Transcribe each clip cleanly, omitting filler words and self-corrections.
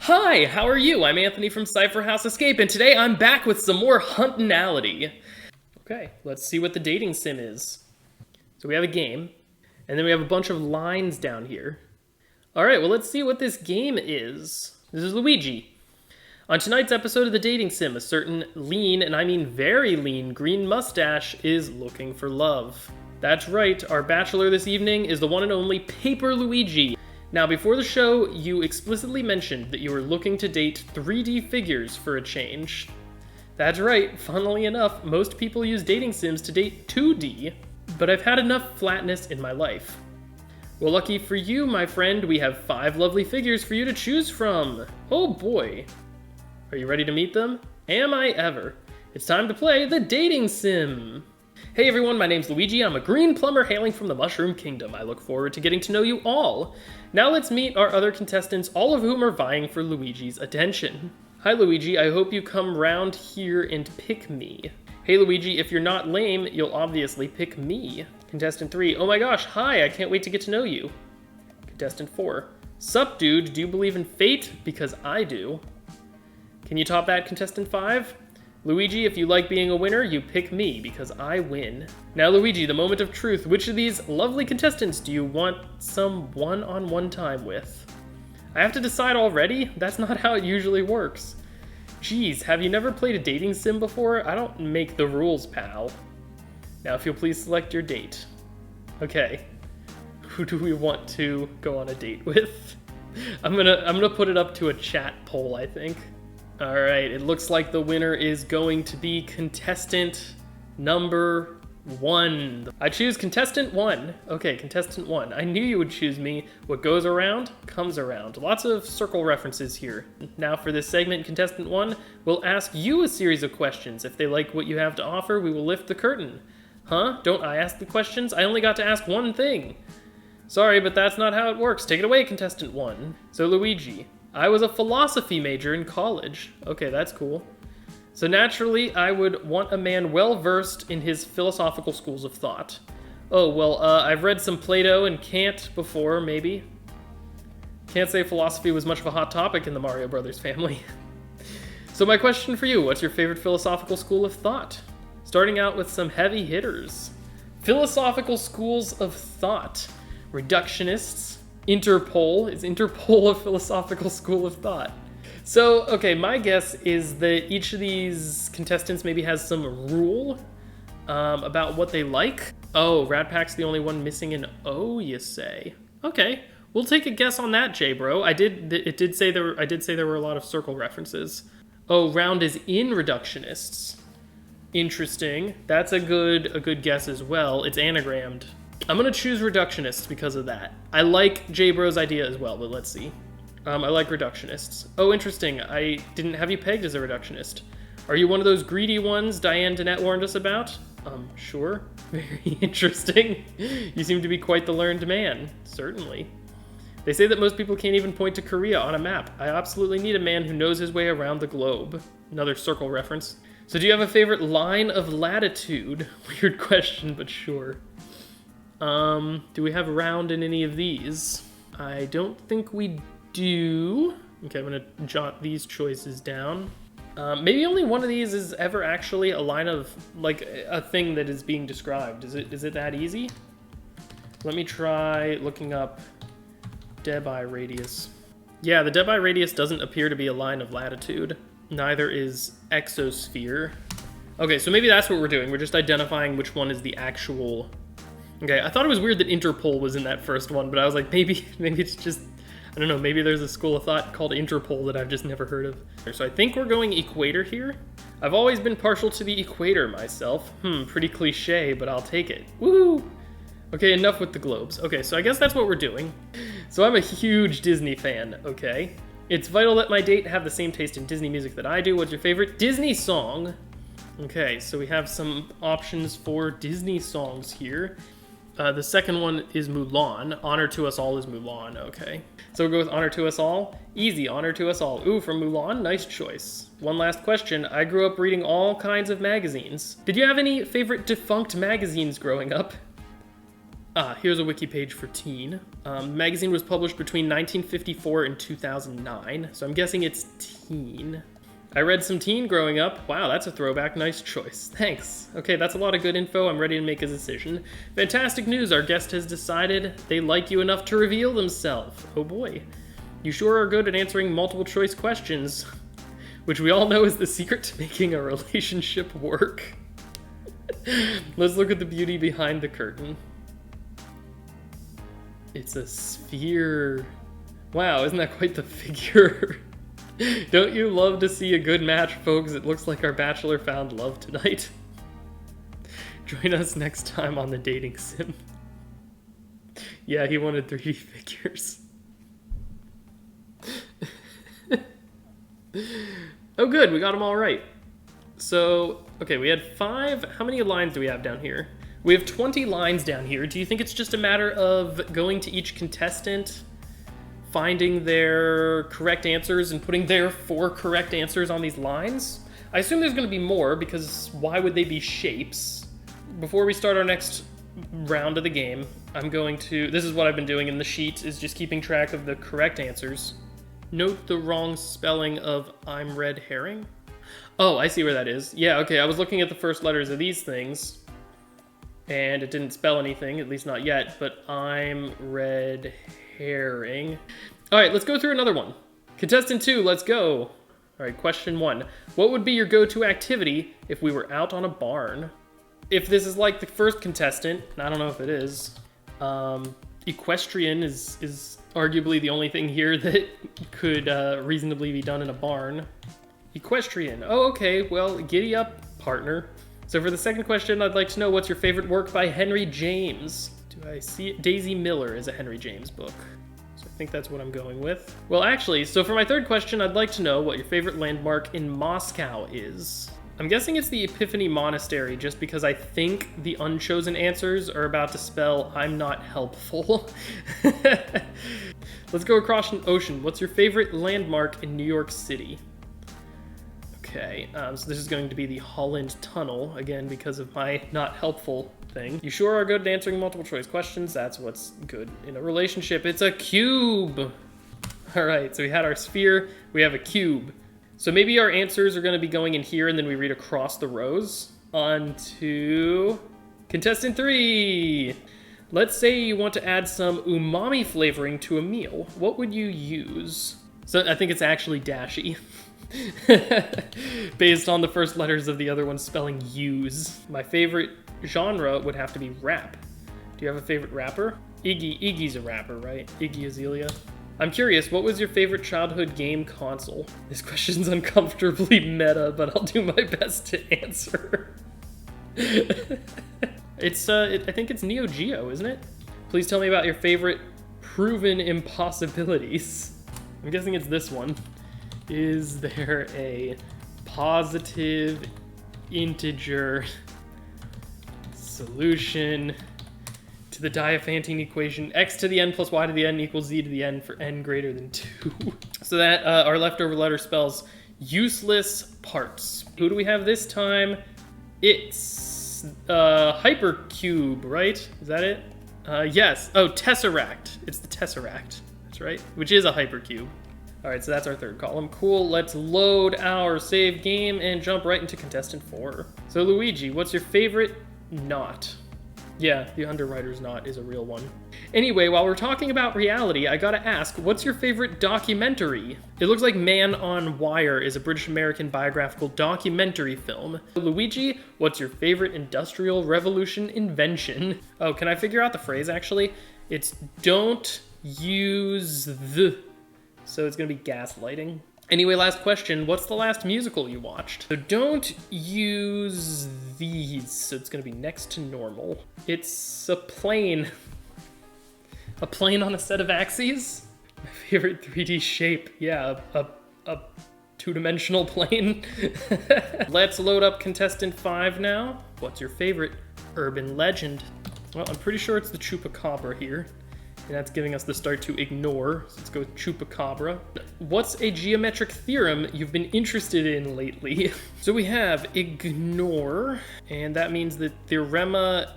Hi, how are you? I'm Anthony from Cypher House Escape, and today I'm back with some more Huntinality. Okay, let's see what the dating sim is. So we have a game, and then we have a bunch of lines down here. Alright, well let's see what this game is. This is Luigi. On tonight's episode of the dating sim, a certain lean, and I mean very lean, green mustache is looking for love. That's right, our bachelor this evening is the one and only Paper Luigi. Now, before the show, you explicitly mentioned that you were looking to date 3D figures for a change. That's right, funnily enough, most people use dating sims to date 2D, but I've had enough flatness in my life. Well, lucky for you, my friend, we have 5 lovely figures for you to choose from. Oh boy. Are you ready to meet them? Am I ever? It's time to play the dating sim. Hey everyone, my name's Luigi. I'm a green plumber hailing from the Mushroom Kingdom. I look forward to getting to know you all. Now let's meet our other contestants, all of whom are vying for Luigi's attention. Hi Luigi, I hope you come round here and pick me. Hey Luigi, if you're not lame, you'll obviously pick me. Contestant 3, oh my gosh, hi, I can't wait to get to know you. Contestant 4, sup dude, do you believe in fate? Because I do. Can you top that, Contestant 5? Luigi, if you like being a winner, you pick me, because I win. Now Luigi, the moment of truth, which of these lovely contestants do you want some one-on-one time with? I have to decide already? That's not how it usually works. Geez, have you never played a dating sim before? I don't make the rules, pal. Now if you'll please select your date. Okay, who do we want to go on a date with? I'm gonna put it up to a chat poll, I think. Alright, it looks like the winner is going to be contestant number 1. I choose contestant 1. Okay, contestant 1. I knew you would choose me. What goes around, comes around. Lots of circle references here. Now for this segment, contestant 1 will ask you a series of questions. If they like what you have to offer, we will lift the curtain. Huh? Don't I ask the questions? I only got to ask one thing. Sorry, but that's not how it works. Take it away, contestant 1. So Luigi. I was a philosophy major in college. Okay, that's cool. So naturally, I would want a man well-versed in his philosophical schools of thought. Oh, well, I've read some Plato and Kant before, maybe. Can't say philosophy was much of a hot topic in the Mario Brothers family. So my question for you, what's your favorite philosophical school of thought? Starting out with some heavy hitters. Philosophical schools of thought. Reductionists. Interpol. Is Interpol a philosophical school of thought? So, okay, my guess is that each of these contestants maybe has some rule about what they like. Oh, Rat Pack's the only one missing an O, you say? Okay, we'll take a guess on that, J-Bro. I did say there were a lot of circle references. Oh, round is in reductionists. Interesting. That's a good guess as well. It's anagrammed. I'm gonna choose reductionists because of that. I like J-Bro's idea as well, but let's see. I like reductionists. Oh, interesting. I didn't have you pegged as a reductionist. Are you one of those greedy ones Diane Danette warned us about? Sure. Very interesting. You seem to be quite the learned man. Certainly. They say that most people can't even point to Korea on a map. I absolutely need a man who knows his way around the globe. Another circle reference. So do you have a favorite line of latitude? Weird question, but sure. Do we have round in any of these? I don't think we do. Okay, I'm gonna jot these choices down. Maybe only one of these is ever actually a line of, like, a thing that is being described. Is it that easy? Let me try looking up Debye radius. Yeah, the Debye radius doesn't appear to be a line of latitude. Neither is exosphere. Okay, so maybe that's what we're doing. We're just identifying which one is the actual... Okay, I thought it was weird that Interpol was in that first one, but I was like, maybe it's just, I don't know, maybe there's a school of thought called Interpol that I've just never heard of. So I think we're going equator here. I've always been partial to the equator myself. Pretty cliche, but I'll take it. Woohoo! Okay, enough with the globes. Okay, so I guess that's what we're doing. So I'm a huge Disney fan, okay? It's vital that my date have the same taste in Disney music that I do. What's your favorite Disney song? Okay, so we have some options for Disney songs here. The second one is Mulan. Honor to Us All is Mulan, okay. So we'll go with Honor to Us All. Easy, Honor to Us All. Ooh, from Mulan, nice choice. One last question. I grew up reading all kinds of magazines. Did you have any favorite defunct magazines growing up? Here's a wiki page for Teen. The magazine was published between 1954 and 2009, so I'm guessing it's Teen. I read some Teen growing up. Wow, that's a throwback. Nice choice. Thanks. Okay, that's a lot of good info. I'm ready to make a decision. Fantastic news. Our guest has decided they like you enough to reveal themselves. Oh boy. You sure are good at answering multiple choice questions, which we all know is the secret to making a relationship work. Let's look at the beauty behind the curtain. It's a sphere. Wow, isn't that quite the figure? Don't you love to see a good match, folks? It looks like our bachelor found love tonight. Join us next time on the dating sim. Yeah, he wanted 3D figures. Oh good, we got them all right. So, okay, we had 5. How many lines do we have down here? We have 20 lines down here. Do you think it's just a matter of going to each contestant, finding their correct answers, and putting their 4 correct answers on these lines? I assume there's going to be more, because why would they be shapes? Before we start our next round of the game, I'm going to... This is what I've been doing in the sheet, is just keeping track of the correct answers. Note the wrong spelling of I'm red herring. Oh, I see where that is. Yeah, okay, I was looking at the first letters of these things, and it didn't spell anything, at least not yet, but I'm red herring. All right, let's go through another one. Contestant 2, let's go. All right, question 1. What would be your go-to activity if we were out on a barn? If this is like the first contestant, and I don't know if it is, equestrian is arguably the only thing here that could reasonably be done in a barn. Equestrian. Oh, okay. Well, giddy up, partner. So for the second question, I'd like to know what's your favorite work by Henry James? Do I see it? Daisy Miller is a Henry James book. So I think that's what I'm going with. Well, actually, so for my third question, I'd like to know what your favorite landmark in Moscow is. I'm guessing it's the Epiphany Monastery, just because I think the unchosen answers are about to spell I'm not helpful. Let's go across an ocean. What's your favorite landmark in New York City? Okay, so this is going to be the Holland Tunnel, again, because of my not helpful thing. You sure are good at answering multiple choice questions. That's what's good in a relationship. It's a cube. All right, so we had our sphere, we have a cube. So maybe our answers are gonna be going in here and then we read across the rows. On to contestant 3. Let's say you want to add some umami flavoring to a meal. What would you use? So I think it's actually dashi. Based on the first letters of the other one spelling use. My favorite genre would have to be rap. Do you have a favorite rapper? Iggy's a rapper, right? Iggy Azalea. I'm curious, what was your favorite childhood game console? This question's uncomfortably meta, but I'll do my best to answer. I think it's Neo Geo, isn't it? Please tell me about your favorite proven impossibilities. I'm guessing it's this one. Is there a positive integer solution to the Diophantine equation x to the n plus y to the n equals z to the n for n greater than 2? So that our leftover letter spells useless parts. Who do we have this time? It's hypercube, right? Is that it? Yes. Oh, tesseract. It's the tesseract. That's right. Which is a hypercube. All right, so that's our third column. Cool, let's load our save game and jump right into contestant 4. So Luigi, what's your favorite knot? Yeah, the Underwriter's knot is a real one. Anyway, while we're talking about reality, I gotta ask, what's your favorite documentary? It looks like Man on Wire is a British-American biographical documentary film. Luigi, what's your favorite Industrial Revolution invention? Oh, can I figure out the phrase, actually? It's don't use the... So it's gonna be gaslighting. Anyway, last question. What's the last musical you watched? So don't use these. So it's gonna be next to normal. It's a plane. A plane on a set of axes? My favorite 3D shape. Yeah, a two-dimensional plane. Let's load up contestant 5 now. What's your favorite urban legend? Well, I'm pretty sure it's the Chupacabra here. And that's giving us the start to ignore. So let's go with Chupacabra. What's a geometric theorem you've been interested in lately? So we have ignore, and that means that theorema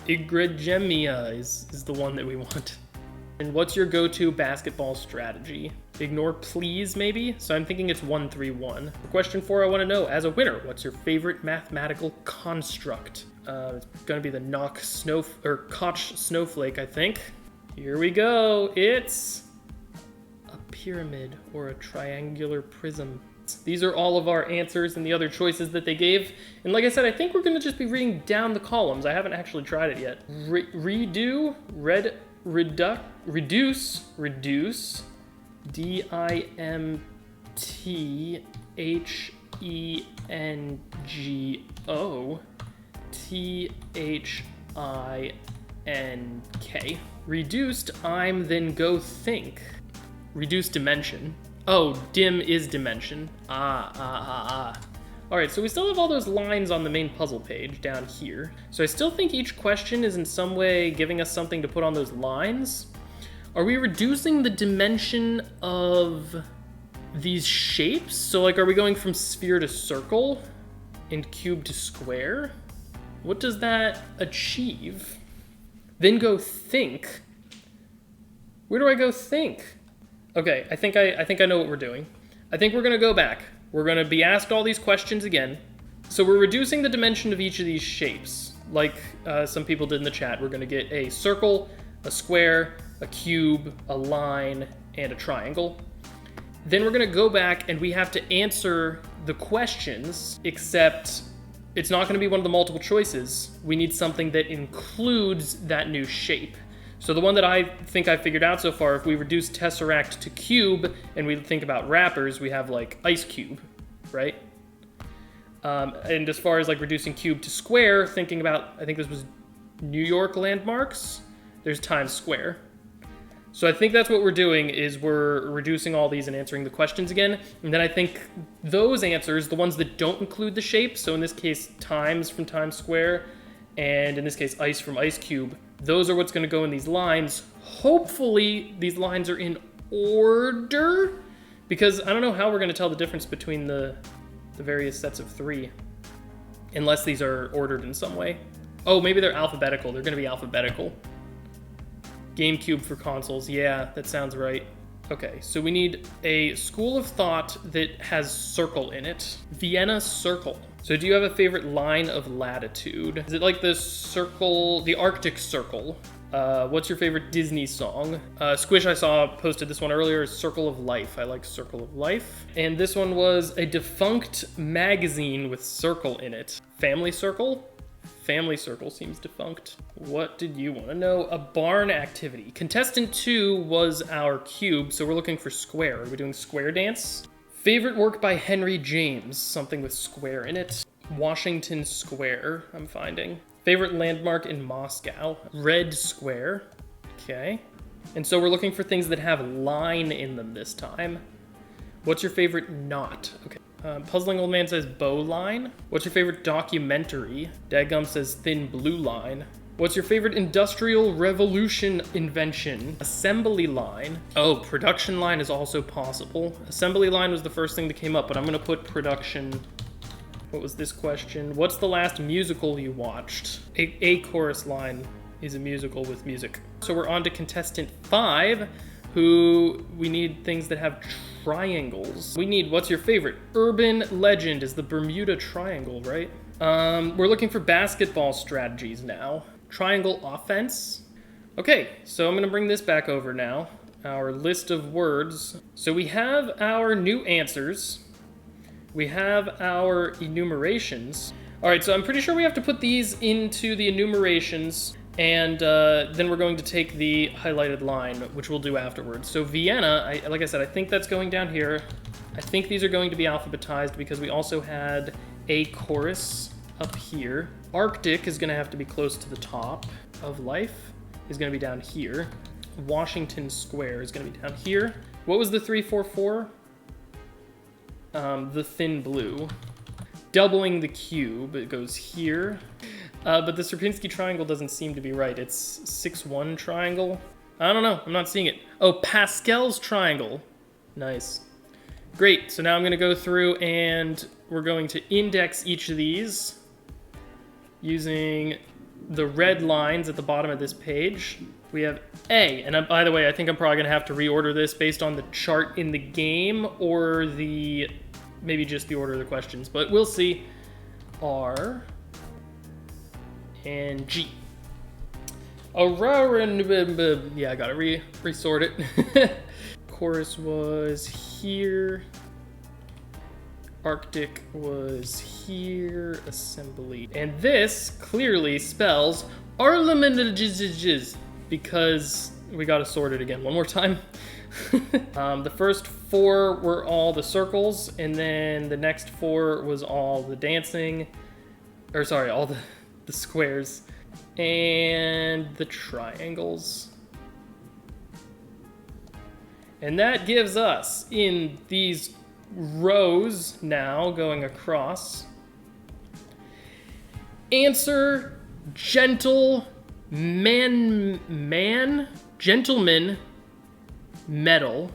Igregemia is the one that we want. And what's your go-to basketball strategy? Ignore please, maybe? So I'm thinking it's 1-3-1. For question 4, I want to know, as a winner, what's your favorite mathematical construct? It's gonna be the Koch snowflake, I think. Here we go. It's a pyramid or a triangular prism. These are all of our answers and the other choices that they gave. And like I said, I think we're gonna just be reading down the columns. I haven't actually tried it yet. Reduce, D-I-M-T-H-E-N-G-O, T-H-I-N-K. Reduced, I'm, then go think. Reduce dimension. Oh, dim is dimension. All right, so we still have all those lines on the main puzzle page down here. So I still think each question is in some way giving us something to put on those lines. Are we reducing the dimension of these shapes? So like, are we going from sphere to circle and cube to square? What does that achieve? Then go think. Where do I go think? Okay, I think I know what we're doing. I think we're gonna go back. We're gonna be asked all these questions again. So we're reducing the dimension of each of these shapes. Like some people did in the chat, we're gonna get a circle, a square, a cube, a line, and a triangle. Then we're gonna go back and we have to answer the questions, except it's not gonna be one of the multiple choices. We need something that includes that new shape. So the one that I think I figured out so far, if we reduce tesseract to cube and we think about wrappers, we have like ice cube, right? And as far as like reducing cube to square, thinking about, I think this was New York landmarks, there's Times Square. So I think that's what we're doing, is we're reducing all these and answering the questions again. And then I think those answers, the ones that don't include the shape, so in this case, times from Times Square, and in this case, ice from Ice Cube, those are what's gonna go in these lines. Hopefully these lines are in order, because I don't know how we're gonna tell the difference between the various sets of 3, unless these are ordered in some way. Oh, maybe they're alphabetical. They're gonna be alphabetical. GameCube for consoles, yeah, that sounds right. Okay, so we need a school of thought that has circle in it. Vienna circle. So do you have a favorite line of latitude? Is it like the circle, the Arctic Circle? What's your favorite Disney song? Squish, I saw posted this one earlier, is Circle of Life. I like Circle of Life. And this one was a defunct magazine with circle in it. Family Circle? Family Circle seems defunct. What did you want to know? A barn activity. Contestant 2 was our cube, so we're looking for square. Are we doing square dance? Favorite work by Henry James, something with square in it. Washington Square, I'm finding. Favorite landmark in Moscow, Red Square, okay. And so we're looking for things that have line in them this time. What's your favorite knot? Okay. Puzzling Old Man says bow line. What's your favorite documentary? Dadgum says thin blue line. What's your favorite industrial revolution invention? Assembly line. Oh, production line is also possible. Assembly line was the first thing that came up, but I'm gonna put production. What was this question? What's the last musical you watched? A chorus line is a musical with music. So we're on to contestant 5, who we need things that have triangles. We need, what's your favorite? Urban legend is the Bermuda Triangle, right? We're looking for basketball strategies now. Triangle offense. Okay, so I'm gonna bring this back over now. Our list of words. So we have our new answers. We have our enumerations. All right, so I'm pretty sure we have to put these into the enumerations, and then we're going to take the highlighted line, which we'll do afterwards. So Vienna, like I said, I think that's going down here. I think these are going to be alphabetized because we also had a chorus up here. Arctic is gonna have to be close to the top of life, is gonna be down here. Washington Square is gonna be down here. What was the 344? The thin blue. Doubling the cube, it goes here. But the Sierpinski triangle doesn't seem to be right. It's 6-1 triangle. I don't know, I'm not seeing it. Oh, Pascal's triangle. Nice. Great, so now I'm gonna go through and we're going to index each of these using the red lines at the bottom of this page, we have A. And by the way, I think I'm probably gonna have to reorder this based on the chart in the game or maybe just the order of the questions, but we'll see. R and G. Aurora, yeah, I gotta resort it. Chorus was here. Arctic was here. Assembly. And this clearly spells Arlamentages because we gotta sort it again one more time. The first 4 were all the circles, and then the next 4 was all the dancing, or sorry, all the squares, and the triangles. And that gives us, in these rows now going across, answer gentleman medal.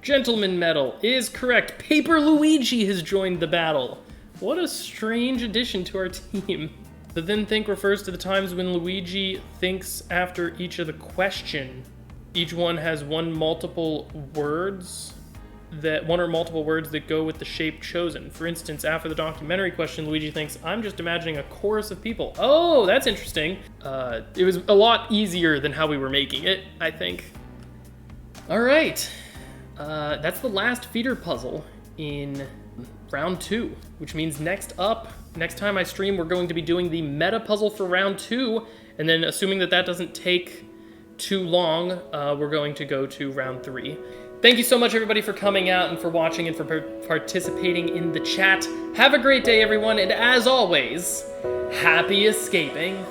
Gentleman medal is correct. Paper Luigi has joined the battle. What a strange addition to our team. The then think refers to the times when Luigi thinks after each of the question. Each one has one or multiple words that go with the shape chosen. For instance, after the documentary question, Luigi thinks, I'm just imagining a chorus of people. Oh, that's interesting. It was a lot easier than how we were making it, I think. All right, that's the last feeder puzzle in round 2, which means next time I stream, we're going to be doing the meta puzzle for round 2, and then assuming that doesn't take too long, we're going to go to round 3. Thank you so much, everybody, for coming out and for watching and for participating in the chat. Have a great day, everyone, and as always, happy escaping.